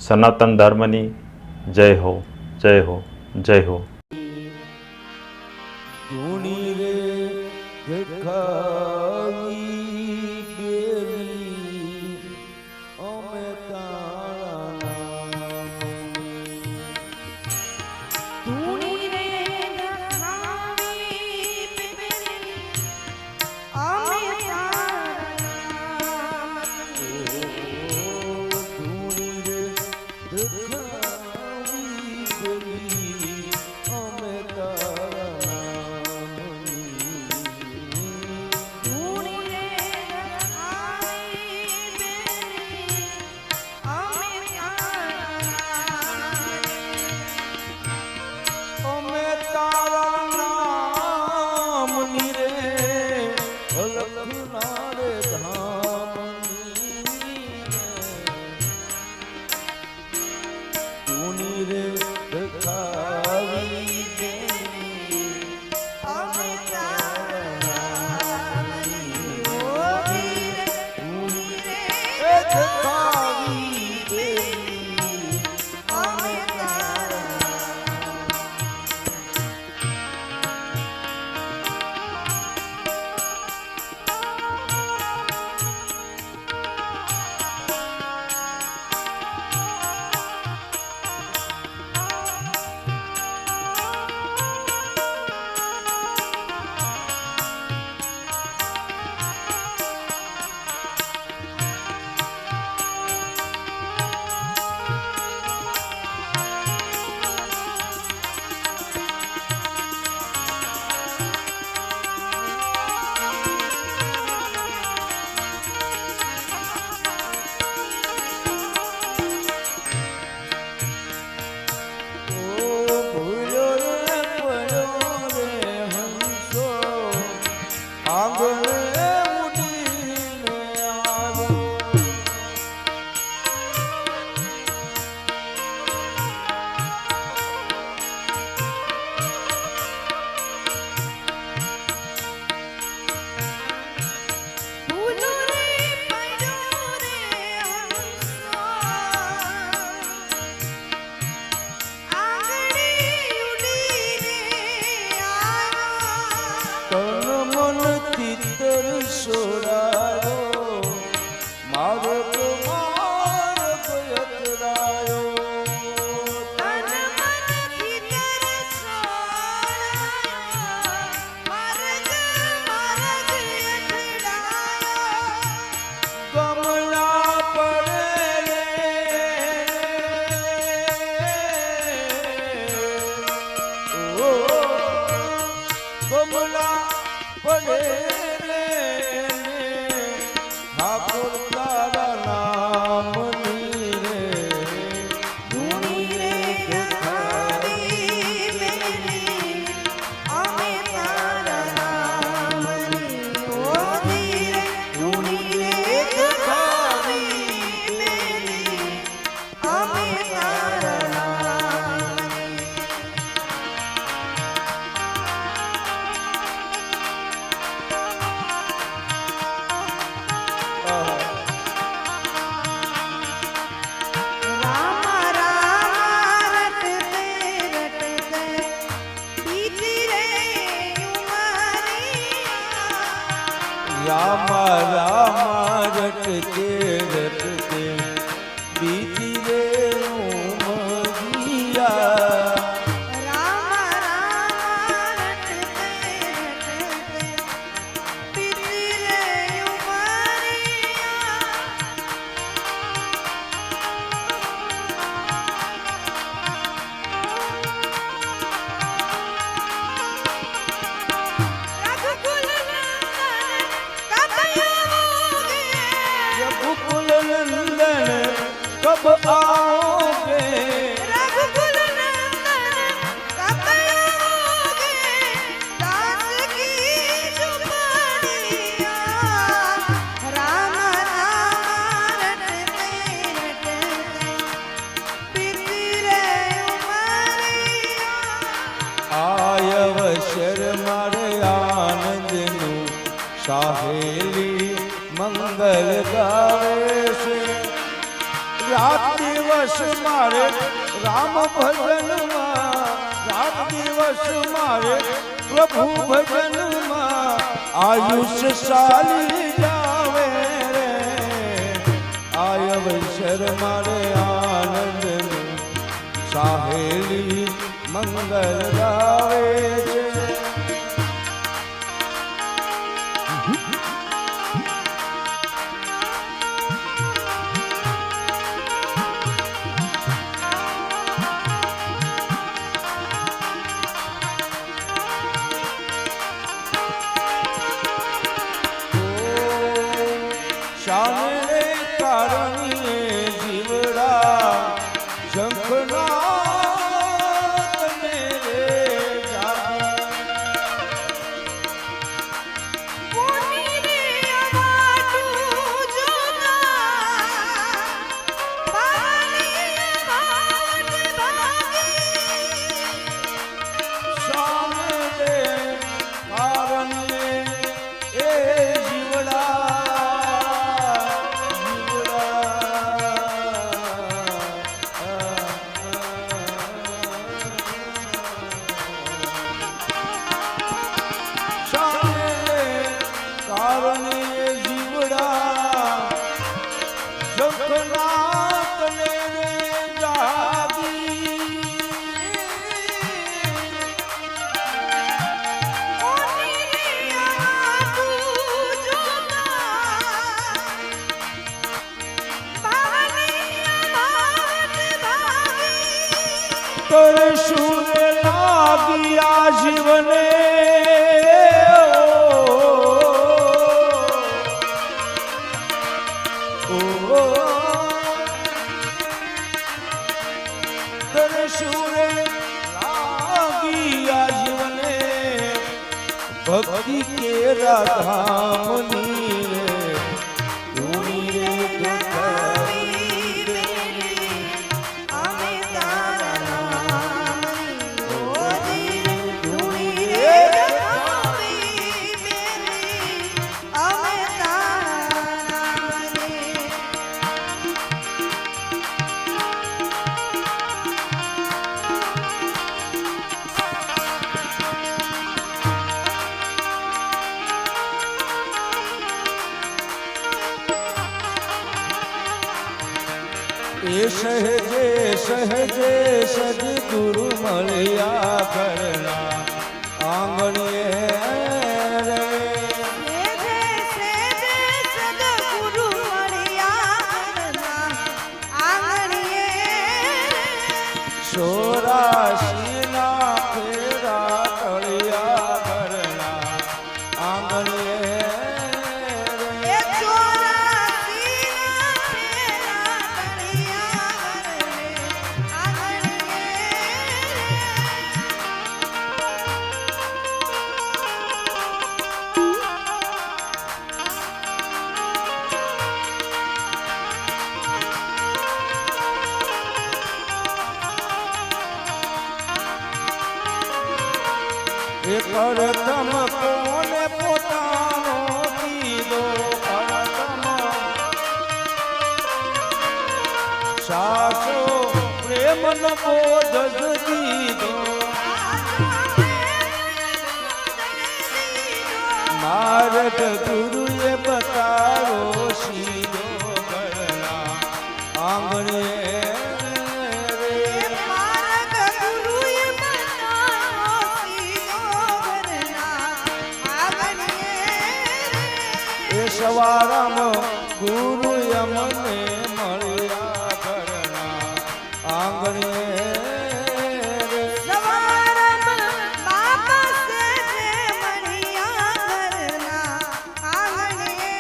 સનાતન ધર્મની જય હો, જય હો, જય હો. रामा रामा रटते रटते बीती रे उमरिया रामा रामा रटते रटते बीती रे उमरिया कब आओगे रघुकुल नंदन कब आओगे दास की झुपड़िया राम राम रटते रटते बीती रे उमरिया आयव शर्मारे आनंदनु साहेली मंगल गावे से रात દિવસ મારે રામ ભજનમાં, રાત દિવસ મારે પ્રભુ ભજનમાં આયુષ્ય ચાલી જાવે રે, આય અવસર મારે આનંદ સાહેલી મંગલ ગાવે છે. શાને કારણે જીવડા શંખનાદ ને કોની રે અવાટું જોતા, પાણી વાટ ભાગી. શાને કારણે એ જીવડા કોની રે અવાટું જોતા, પાણી વાટ ભાગી. તરસુર લાગી આ જીવને તરસુર લાગી આ જીવને ભક્તિ કે રાધામની રે ઊની રે ગોઠવી બેરી, અમે તારા નામની ઓજી. ધૂણી રે ગોઠવી બેરી, અમે તારા નામની. એ સહજે સહજે સદગુરુ મળ્યા ઘરના આંગણીએ રે. સેજે સેજે સદગુરુ મળ્યા ઘરના આંગણીએ. ચોરાશીના ફેરા તળિયા ઘરના આંગણીએ રે. એ ચોરાસીના ફેરા તળિયા ઘરને એ કરતમ કોને પોતાનો દીધો કરતમ સાચો પ્રેમનો બોધ જ દીધો. માર્ગ ગુરુએ બતાવ્યો સીધો ઘરના આંગણે રે. માર્ગ ગુરુએ બતાવ્યો સીધો ઘરના આંગણીએ. એ સવારમાં ગુરુ અમને મળ્યા ઘરના આંગણે રે. સવારમાં બાપા સેજે મળ્યા ઘરના આંગણીએ.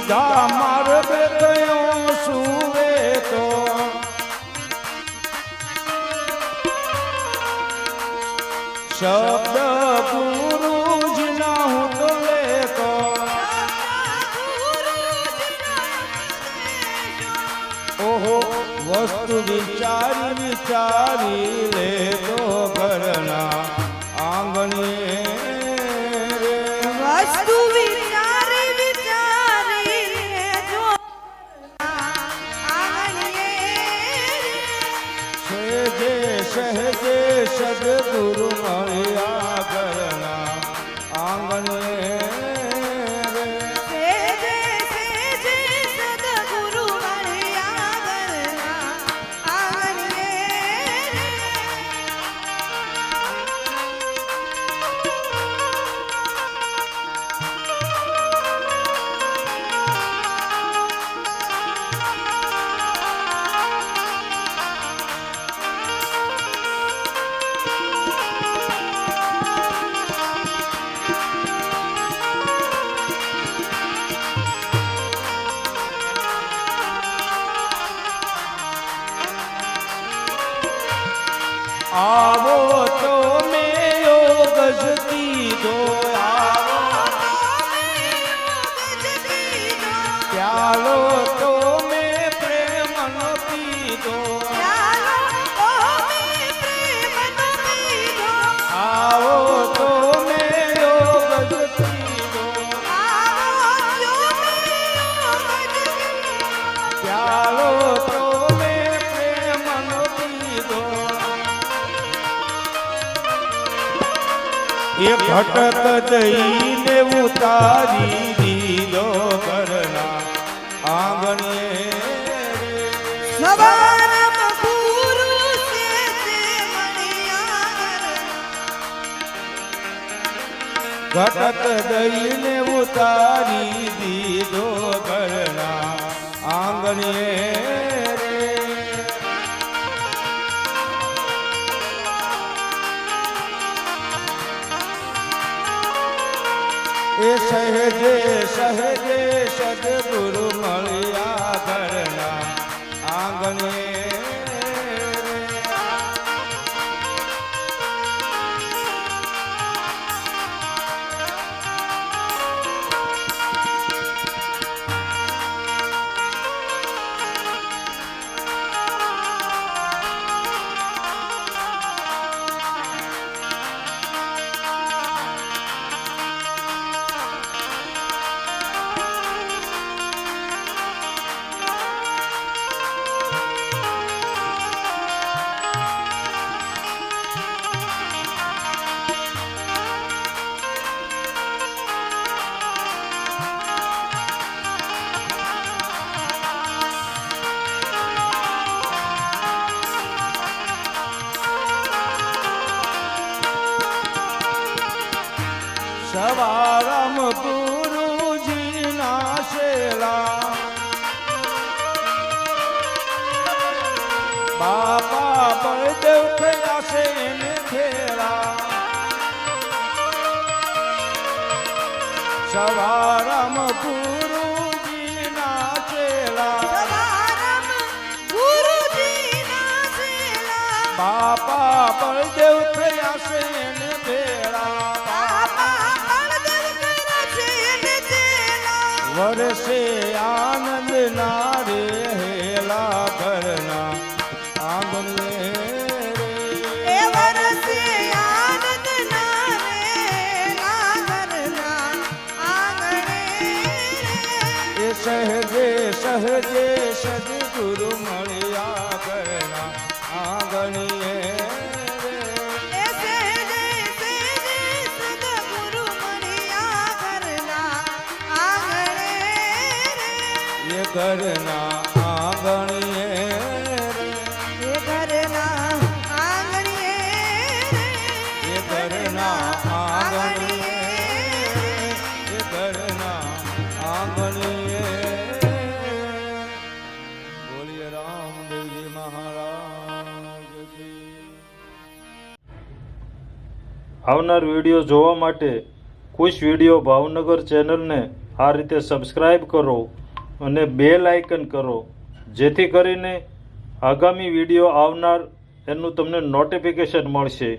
સીધા માર્ગે ગયો સુવે તો શબ્દ ગુરુજીના હું તો લેતો ઓહો વસ્તુ વિચારી વિચારી લેતો ઘરના આંગણીએ રે વસ્તુ વિચારી વિચારી લેજો આંગણીએ સહેજે સદગુરુ મળ્યા ઘરના આંગણીએ રે સેજે સેજે સદગુરુ મળ્યા ઘરના આંગણીએ આવો તો મેં યોગ જ દીધો આવો પ્યાલો તો મેં પ્રેમનો પીધો આવો તો મેં યોગ જ દીધો પ્યાલો તો મેં પ્રેમનો પીધો એ ભટક દઈને ઉતારી દીધો ઘરના આંગણીએ સવારમાં ગુરુ સેજે મળ્યા ઘટક દઈને ઉતારી દીધો ઘરના આંગણીએ રે એ સહેજે સહેજે સદગુરુ મળ્યા ઘરના આંગણીએ સવારમ ગુરુજીના શેલા બાપા બળદેવ થયા છે એને ખેલા સવારમ ગુરુજીના શેલા બાપા બળદેવ થયા છે એને ભેળા વરસે આનંદ ના રે હેલા ઘરના આંગણીએ રે એ સહેજે સહેજે સદગુરુ મળ્યા ઘરના આંગણીએ ઘરના આંગણીએ ઘરના આંગણીએ ઘરના આંગણીએ ઘરના આંગણીએ બોલીએ રામદેવજી મહારાજ કી આવનાર વિડીયો જોવા માટે ખુશ વિડીયો ભાવનગર ચેનલને આ રીતે સબસ્ક્રાઈબ કરો અને બેલ આઇકન કરો, જેથી કરીને આગામી વિડીયો આવનાર એનું તમને નોટિફિકેશન મળશે.